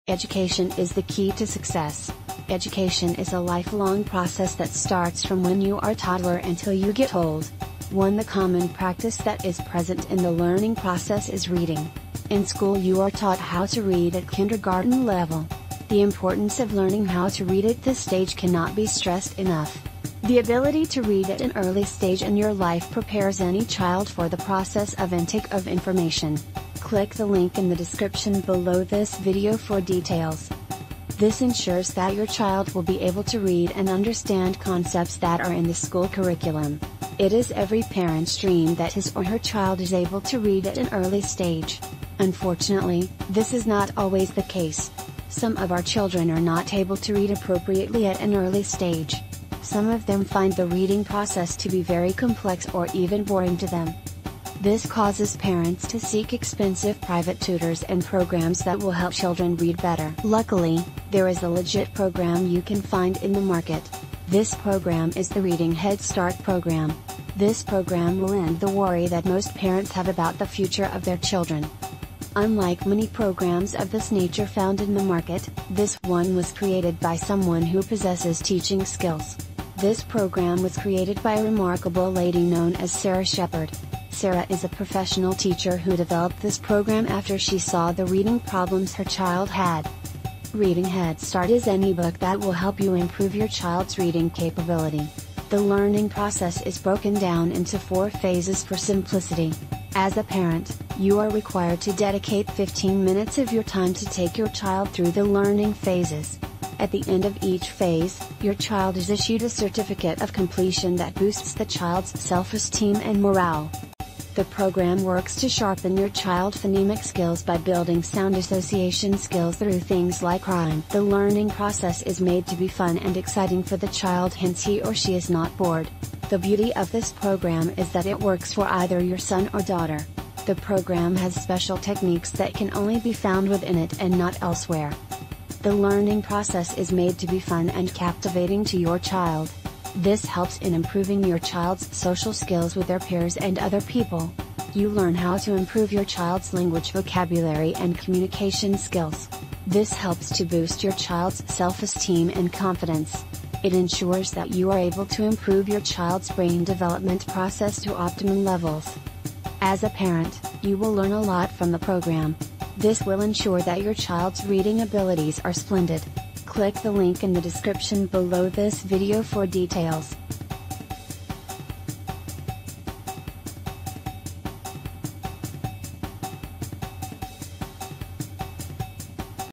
Education is the key to success. Education is a lifelong process that starts from when you are a toddler until you get old. The common practice that is present in the learning process is reading. In school you are taught how to read at kindergarten level. The importance of learning how to read at this stage cannot be stressed enough. The ability to read at an early stage in your life prepares any child for the process of intake of information. Click the link in the description below this video for details. This ensures that your child will be able to read and understand concepts that are in the school curriculum. It is every parent's dream that his or her child is able to read at an early stage. Unfortunately, this is not always the case. Some of our children are not able to read appropriately at an early stage. Some of them find the reading process to be very complex or even boring to them. This causes parents to seek expensive private tutors and programs that will help children read better. Luckily, there is a legit program you can find in the market. This program is the Reading Head Start program. This program will end the worry that most parents have about the future of their children. Unlike many programs of this nature found in the market, this one was created by someone who possesses teaching skills. This program was created by a remarkable lady known as Sarah Shepard. Sarah is a professional teacher who developed this program after she saw the reading problems her child had. Reading Head Start is any book that will help you improve your child's reading capability. The learning process is broken down into 4 phases for simplicity. As a parent, you are required to dedicate 15 minutes of your time to take your child through the learning phases. At the end of each phase, your child is issued a certificate of completion that boosts the child's self-esteem and morale. The program works to sharpen your child's phonemic skills by building sound association skills through things like rhyme. The learning process is made to be fun and exciting for the child, hence he or she is not bored. The beauty of this program is that it works for either your son or daughter. The program has special techniques that can only be found within it and not elsewhere. The learning process is made to be fun and captivating to your child. This helps in improving your child's social skills with their peers and other people. You learn how to improve your child's language vocabulary and communication skills. This helps to boost your child's self-esteem and confidence. It ensures that you are able to improve your child's brain development process to optimum levels. As a parent, you will learn a lot from the program. This will ensure that your child's reading abilities are splendid. Click the link in the description below this video for details.